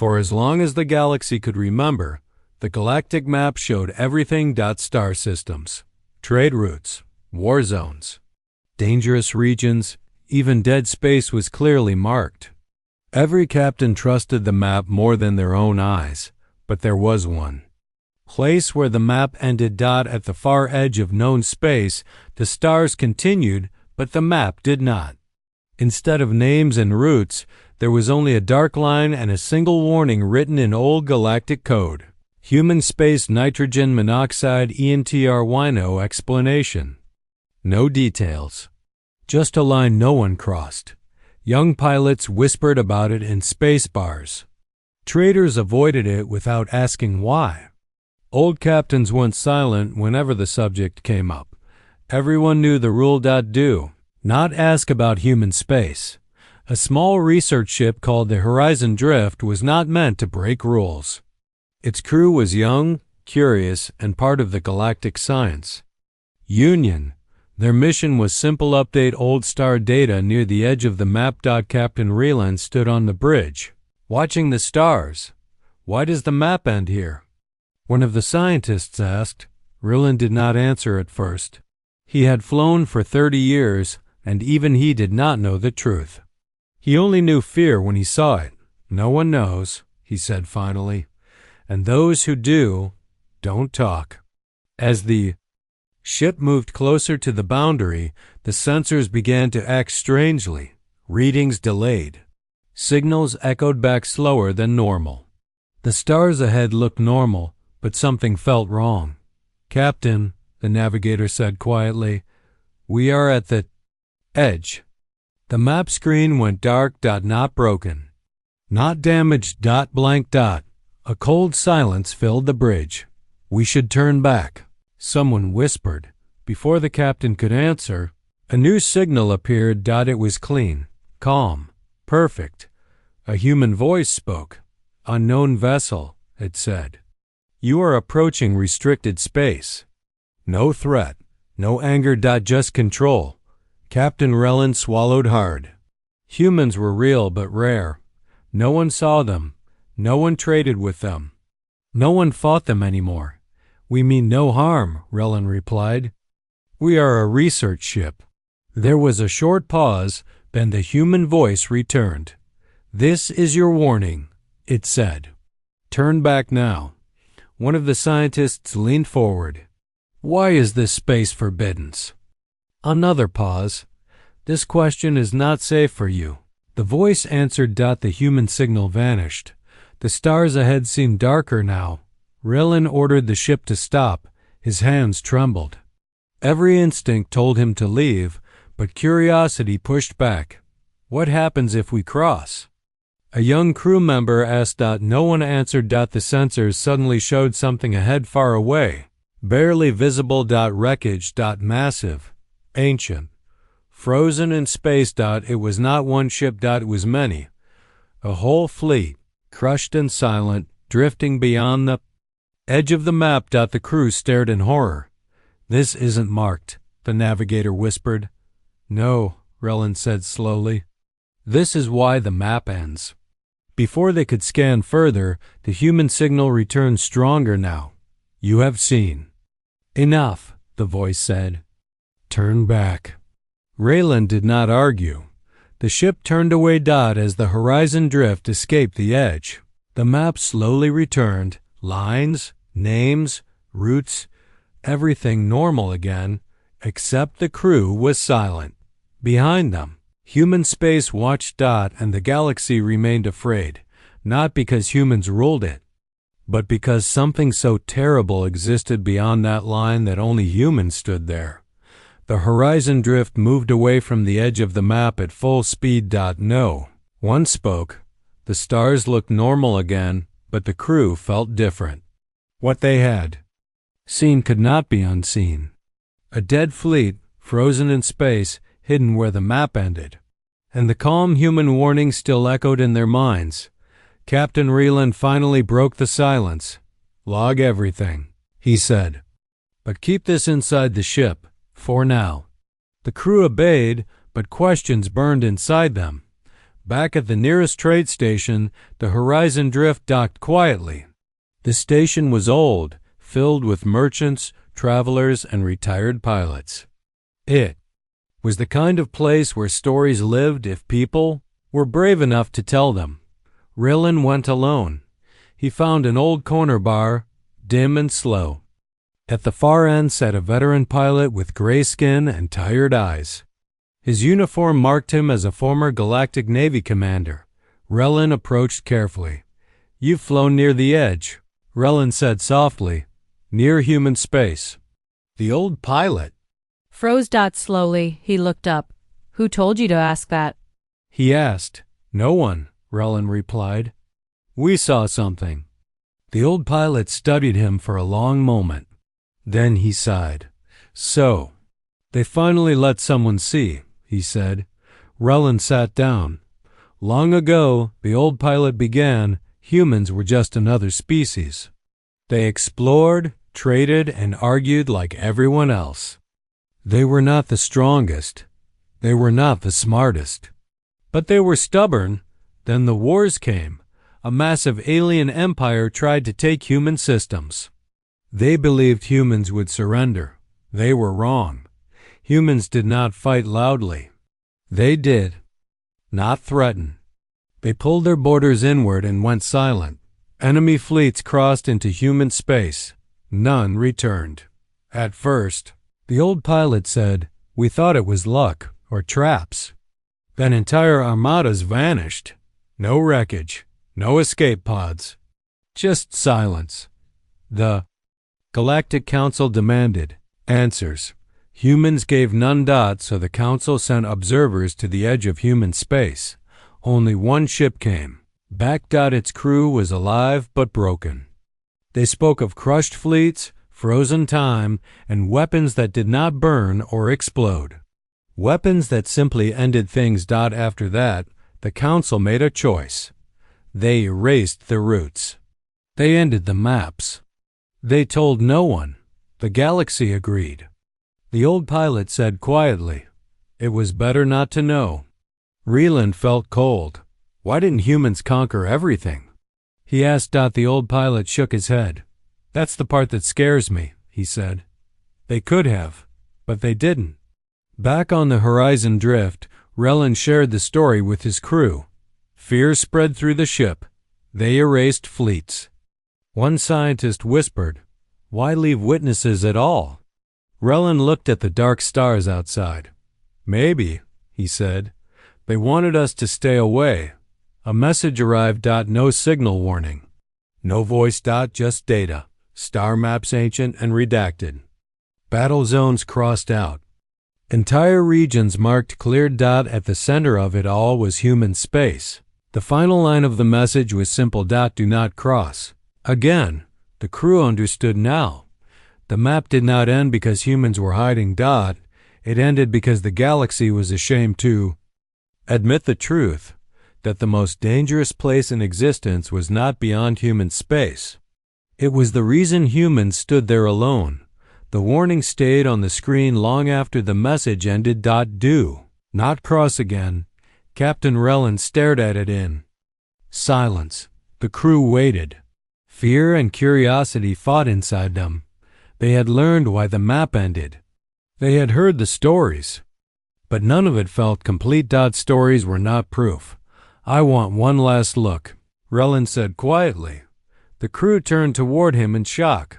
For as long as the galaxy could remember, the galactic map showed everything. Star systems, trade routes, war zones, dangerous regions, even dead space was clearly marked. Every captain trusted the map more than their own eyes, but there was one place where the map ended. At the far edge of known space, the stars continued, but the map did not. Instead of names and routes, there was only a dark line and a single warning written in old galactic code. Human space nitrogen monoxide ENTRY explanation. No details. Just a line no one crossed. Young pilots whispered about it in space bars. Traders avoided it without asking why. Old captains went silent whenever the subject came up. Everyone knew the rule. Do not ask about human space. A small research ship called the Horizon Drift was not meant to break rules. Its crew was young, curious, and part of the galactic science union. Their mission was simple: update old star data near the edge of the map. Captain Reland stood on the bridge, watching the stars. Why does the map end here? One of the scientists asked. Reland did not answer at first. He had flown for 30 years, and even he did not know the truth. He only knew fear when he saw it. No one knows, he said finally, and those who do, don't talk. As the ship moved closer to the boundary, the sensors began to act strangely. Readings delayed. Signals echoed back slower than normal. The stars ahead looked normal, but something felt wrong. Captain, the navigator said quietly, we are at the edge. The map screen went dark. Not broken. Not damaged. Blank. A cold silence filled the bridge. We should turn back, someone whispered. Before the captain could answer, a new signal appeared. It was clean, calm, perfect. A human voice spoke. Unknown vessel, it said. You are approaching restricted space. No threat, no anger. Just control. Captain Reland swallowed hard. Humans were real but rare. No one saw them. No one traded with them. No one fought them anymore. We mean no harm, Reland replied. We are a research ship. There was a short pause, then the human voice returned. This is your warning, it said. Turn back now. One of the scientists leaned forward. Why is this space forbidden? Another pause. This question is not safe for you. The voice answered. The human signal vanished. The stars ahead seemed darker now. Reland ordered the ship to stop. His hands trembled. Every instinct told him to leave, but curiosity pushed back. What happens if we cross? A young crew member asked. No one answered. The sensors suddenly showed something ahead far away. Barely visible. Wreckage. Massive. Ancient. Frozen in space. It was not one ship. It was many. A whole fleet, crushed and silent, drifting beyond the edge of the map. The crew stared in horror. This isn't marked, the navigator whispered. No, Reland said slowly. This is why the map ends. Before they could scan further, the human signal returned stronger now. You have seen. Enough, the voice said. Turn back. Reland did not argue. The ship turned away. As the Horizon Drift escaped the edge. The map slowly returned. Lines, names, routes, everything normal again, except the crew was silent. Behind them, human space watched. And the galaxy remained afraid, not because humans ruled it, but because something so terrible existed beyond that line that only humans stood there. The Horizon Drift moved away from the edge of the map at full speed. No one spoke. The stars looked normal again, but the crew felt different. What they had seen could not be unseen. A dead fleet, frozen in space, hidden where the map ended. And the calm human warning still echoed in their minds. Captain Reland finally broke the silence. Log everything, he said. But keep this inside the ship, for now. The crew obeyed, but questions burned inside them. Back at the nearest trade station, the Horizon Drift docked quietly. The station was old, filled with merchants, travelers, and retired pilots. It was the kind of place where stories lived if people were brave enough to tell them. Rillin went alone. He found an old corner bar, dim and slow. At the far end sat a veteran pilot with gray skin and tired eyes. His uniform marked him as a former Galactic Navy commander. Rillin approached carefully. "You've flown near the edge," Rillin said softly. "Near human space." The old pilot froze. Slowly, he looked up. "Who told you to ask that?" he asked. "No one," Rillin replied. "We saw something." The old pilot studied him for a long moment. Then he sighed. "So, they finally let someone see," he said. Rillin sat down. "Long ago," the old pilot began, "humans were just another species. They explored, traded, and argued like everyone else. They were not the strongest. They were not the smartest. But they were stubborn. Then the wars came. A massive alien empire tried to take human systems. They believed humans would surrender. They were wrong. Humans did not fight loudly. They did not threaten. They pulled their borders inward and went silent. Enemy fleets crossed into human space. None returned. At first, the old pilot said, we thought it was luck or traps. Then entire armadas vanished. No wreckage, no escape pods, just silence. The Galactic Council demanded answers. Humans gave none. So the Council sent observers to the edge of human space. Only one ship came. Back. Its crew was alive but broken. They spoke of crushed fleets, frozen time, and weapons that did not burn or explode. Weapons that simply ended things. After that, the Council made a choice. They erased the routes. They ended the maps. They told no one. The galaxy agreed. The old pilot said quietly, it was better not to know. Rillin felt cold. Why didn't humans conquer everything? He asked. The old pilot shook his head. That's the part that scares me, he said. They could have, but they didn't. Back on the Horizon Drift, Rillin shared the story with his crew. Fear spread through the ship. They erased fleets. One scientist whispered, why leave witnesses at all? Rillin looked at the dark stars outside. Maybe, he said, they wanted us to stay away. A message arrived. No signal warning. No voice. Just data. Star maps ancient and redacted. Battle zones crossed out. Entire regions marked cleared. At the center of it all was human space. The final line of the message was simple. Do not cross. Again, the crew understood now. The map did not end because humans were hiding. It ended because the galaxy was ashamed to admit the truth, that the most dangerous place in existence was not beyond human space. It was the reason humans stood there alone. The warning stayed on the screen long after the message ended. Do not cross again. Captain Rillin stared at it in silence. The crew waited. Fear and curiosity fought inside them. They had learned why the map ended. They had heard the stories, but none of it felt complete. Stories were not proof. I want one last look, Rillin said quietly. The crew turned toward him in shock.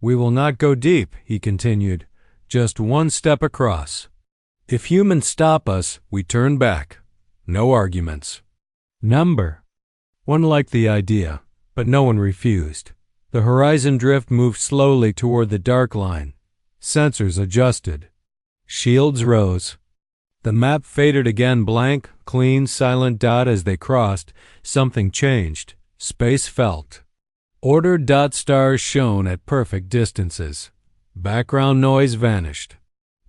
We will not go deep, he continued. Just one step across. If humans stop us, we turn back. No arguments. Number one liked the idea, but no one refused. The Horizon Drift moved slowly toward the dark line. Sensors adjusted. Shields rose. The map faded again. Blank, clean, silent. As they crossed, something changed. Space felt. Ordered. Stars shone at perfect distances. Background noise vanished.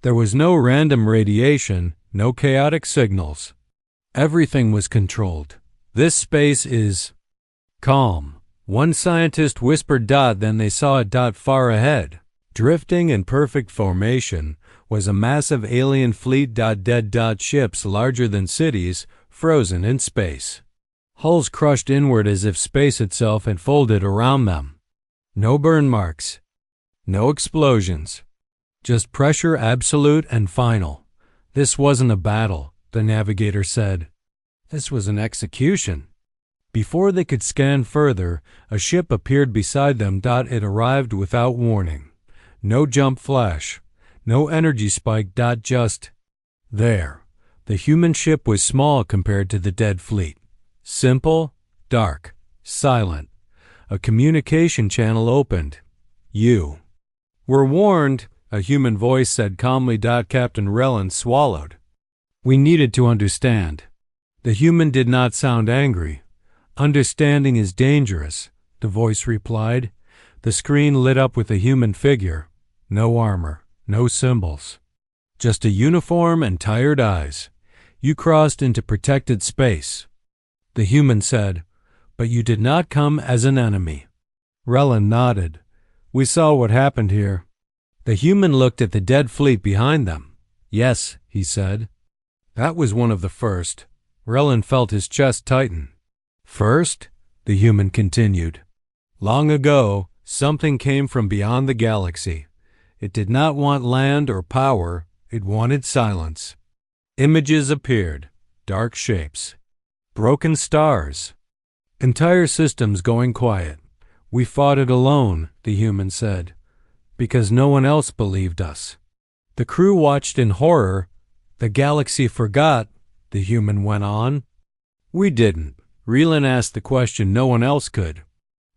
There was no random radiation, no chaotic signals. Everything was controlled. This space is calm. One scientist whispered. Then they saw it. Far ahead, drifting in perfect formation, was a massive alien fleet. Dead. Ships larger than cities, frozen in space. Hulls crushed inward as if space itself had folded around them. No burn marks. No explosions. Just pressure absolute and final. This wasn't a battle, the navigator said. This was an execution. Before they could scan further, a ship appeared beside them. It arrived without warning. No jump flash. No energy spike. Just there. The human ship was small compared to the dead fleet. Simple, dark, silent. A communication channel opened. You were warned, a human voice said calmly. Captain Relland swallowed. We needed to understand. The human did not sound angry. Understanding is dangerous, the voice replied. The screen lit up with a human figure. No armor, no symbols. Just a uniform and tired eyes. You crossed into protected space. The human said, but you did not come as an enemy. Relland nodded. We saw what happened here. The human looked at the dead fleet behind them. Yes, he said. That was one of the first. Relland felt his chest tighten. First, the human continued. Long ago, something came from beyond the galaxy. It did not want land or power. It wanted silence. Images appeared, dark shapes, broken stars, entire systems going quiet. We fought it alone, the human said, because no one else believed us. The crew watched in horror. The galaxy forgot, the human went on. We didn't. Relin asked the question no one else could.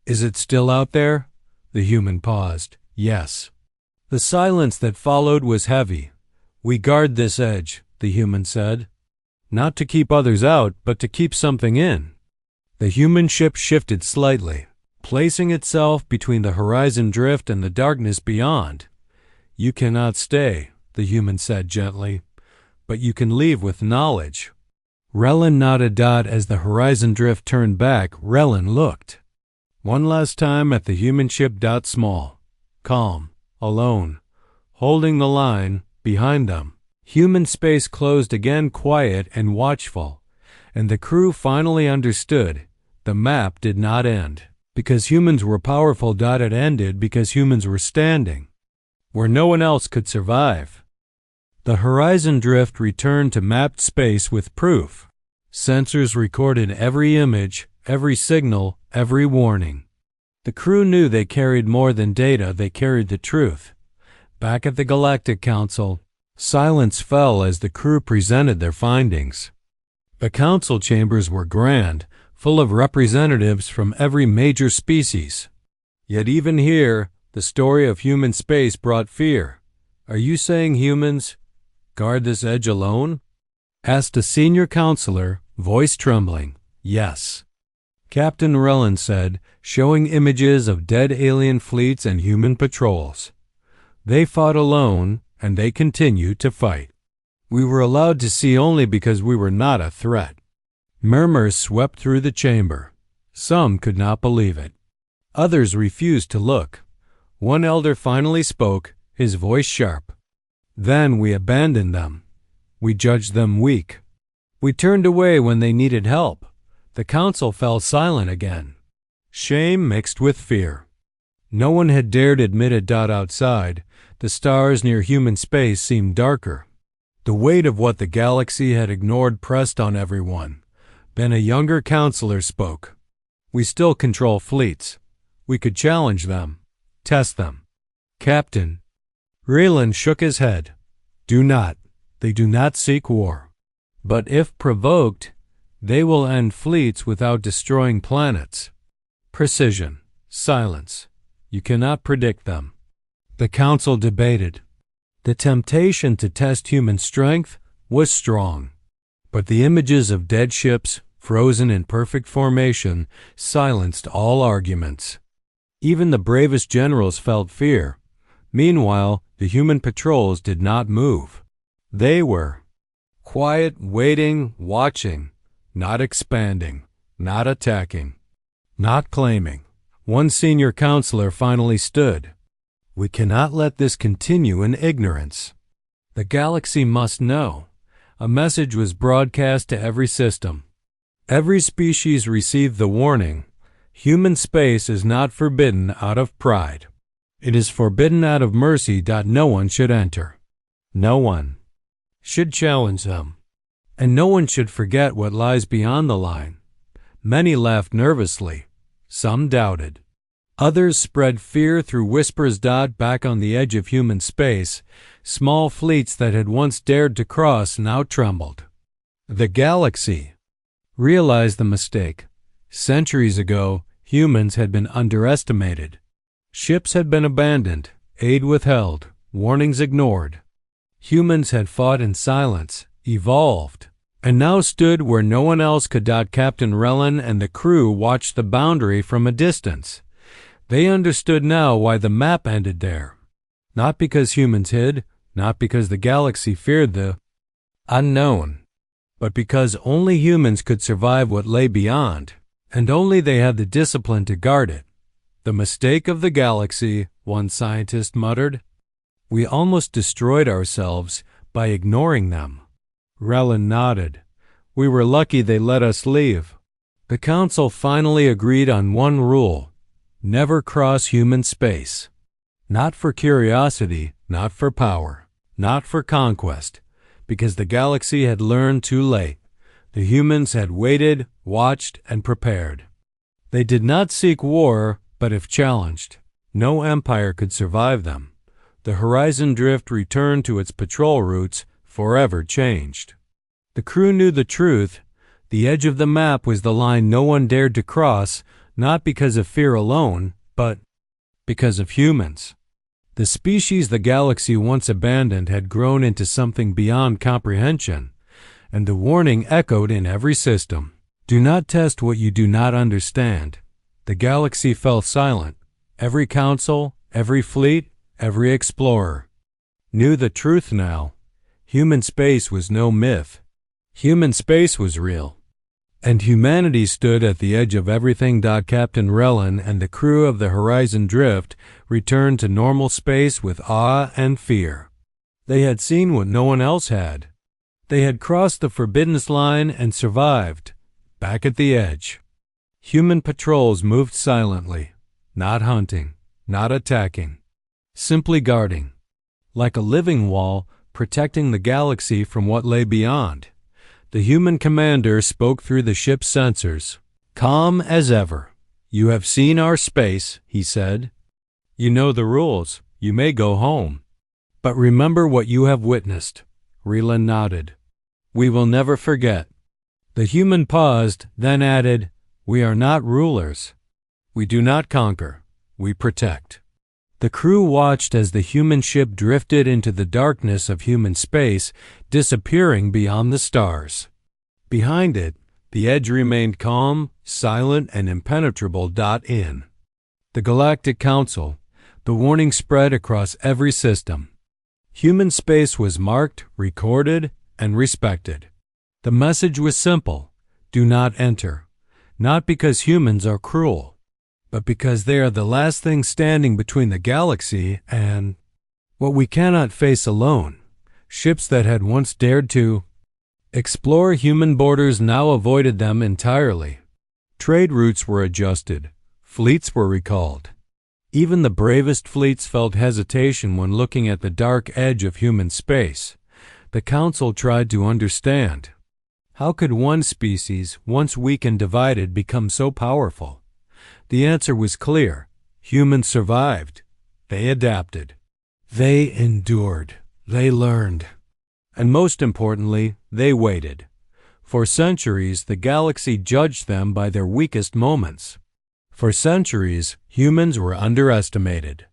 Is it still out there? The human paused. Yes. The silence that followed was heavy. We guard this edge, the human said. Not to keep others out, but to keep something in. The human ship shifted slightly, placing itself between the horizon drift and the darkness beyond. You cannot stay, the human said gently, but you can leave with knowledge. Relland nodded. As the horizon drift turned back, Relland looked. One last time at the human ship. Small, calm, alone, holding the line behind them. Human space closed again, quiet and watchful, and the crew finally understood. The map did not end because humans were powerful. It ended because humans were standing where no one else could survive. The horizon drift returned to mapped space with proof. Sensors recorded every image, every signal, every warning. The crew knew they carried more than data, they carried the truth. Back at the Galactic Council, silence fell as the crew presented their findings. The council chambers were grand, full of representatives from every major species. Yet even here, the story of human space brought fear. Are you saying humans guard this edge alone? Asked a senior counselor, voice trembling. Yes. Captain Relland said, showing images of dead alien fleets and human patrols. They fought alone, and they continue to fight. We were allowed to see only because we were not a threat. Murmurs swept through the chamber. Some could not believe it. Others refused to look. One elder finally spoke, his voice sharp. Then we abandoned them. We judged them weak. We turned away when they needed help. The council fell silent again. Shame mixed with fear. No one had dared admit it. Outside, the stars near human space seemed darker. The weight of what the galaxy had ignored pressed on everyone. Then a younger counselor spoke. We still control fleets. We could challenge them, test them. Captain. Raylan shook his head. Do not. They do not seek war. But if provoked, they will end fleets without destroying planets. Precision. Silence. You cannot predict them. The council debated. The temptation to test human strength was strong, but the images of dead ships, frozen in perfect formation, silenced all arguments. Even the bravest generals felt fear. Meanwhile, the human patrols did not move. They were quiet, waiting, watching, not expanding, not attacking, not claiming. One senior counselor finally stood. We cannot let this continue in ignorance. The galaxy must know. a message was broadcast to every system. Every species received the warning: human space is not forbidden out of pride. It is forbidden out of mercy. No one should enter. No one should challenge them. And no one should forget what lies beyond the line. Many laughed nervously. Some doubted. Others spread fear through whispers. Back on the edge of human space, small fleets that had once dared to cross now trembled. The galaxy realized the mistake. Centuries ago, humans had been underestimated. Ships had been abandoned, aid withheld, warnings ignored. Humans had fought in silence, evolved, and now stood where no one else could. Captain Relin and the crew watched the boundary from a distance. They understood now why the map ended there. Not because humans hid, not because the galaxy feared the unknown, but because only humans could survive what lay beyond, and only they had the discipline to guard it. The mistake of the galaxy, one scientist muttered. We almost destroyed ourselves by ignoring them. Relin nodded. We were lucky they let us leave. The council finally agreed on one rule: never cross human space. Not for curiosity, not for power, not for conquest, because the galaxy had learned too late. The humans had waited, watched, and prepared. They did not seek war, but if challenged, no empire could survive them. The horizon drift returned to its patrol routes, forever changed. The crew knew the truth. The edge of the map was the line no one dared to cross, not because of fear alone, but because of humans. The species the galaxy once abandoned had grown into something beyond comprehension, and the warning echoed in every system. Do not test what you do not understand. The galaxy fell silent. Every council, every fleet, every explorer knew the truth now. Human space was no myth. Human space was real. And humanity stood at the edge of everything. Captain Relin and the crew of the Horizon Drift returned to normal space with awe and fear. They had seen what no one else had. They had crossed the forbidden line and survived. Back at the edge, human patrols moved silently, not hunting, not attacking, simply guarding, like a living wall protecting the galaxy from what lay beyond. The human commander spoke through the ship's sensors. Calm as ever. You have seen our space, he said. You know the rules. You may go home. But remember what you have witnessed. Relin nodded. We will never forget. The human paused, then added, We are not rulers. We do not conquer. We protect. The crew watched as the human ship drifted into the darkness of human space, disappearing beyond the stars. Behind it, the edge remained calm, silent, and impenetrable. In the Galactic Council, the warning spread across every system. Human space was marked, recorded, and respected. The message was simple: do not enter, not because humans are cruel, but because they are the last thing standing between the galaxy and what we cannot face alone. Ships that had once dared to explore human borders now avoided them entirely. Trade routes were adjusted. Fleets were recalled. Even the bravest fleets felt hesitation when looking at the dark edge of human space. The Council tried to understand. How could one species, once weak and divided, become so powerful? The answer was clear. Humans survived. They adapted. They endured. They learned. And most importantly, they waited. For centuries, the galaxy judged them by their weakest moments. For centuries, humans were underestimated.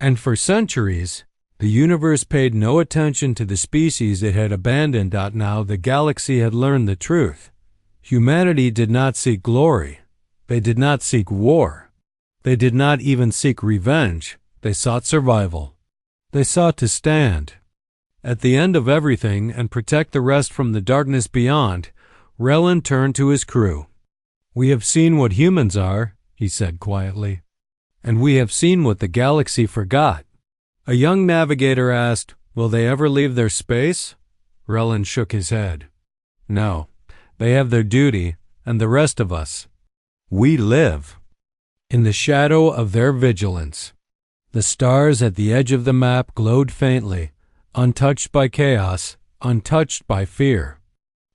And for centuries, the universe paid no attention to the species it had abandoned. Now the galaxy had learned the truth. Humanity did not seek glory. They did not seek war. They did not even seek revenge. They sought survival. They sought to stand at the end of everything and protect the rest from the darkness beyond. Relin turned to his crew. We have seen what humans are, he said quietly, and we have seen what the galaxy forgot. A young navigator asked, will they ever leave their space? Relin shook his head. No, they have their duty, and the rest of us. We live. In the shadow of their vigilance, the stars at the edge of the map glowed faintly, untouched by chaos, untouched by fear.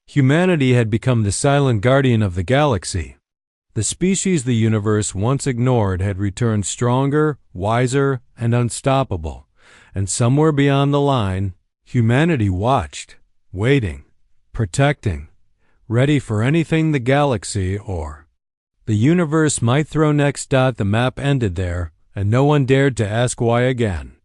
Humanity had become the silent guardian of the galaxy. The species the universe once ignored had returned stronger, wiser, and unstoppable, and somewhere beyond the line, humanity watched, waiting, protecting, ready for anything the galaxy or the universe might throw next. The map ended there, and no one dared to ask why again.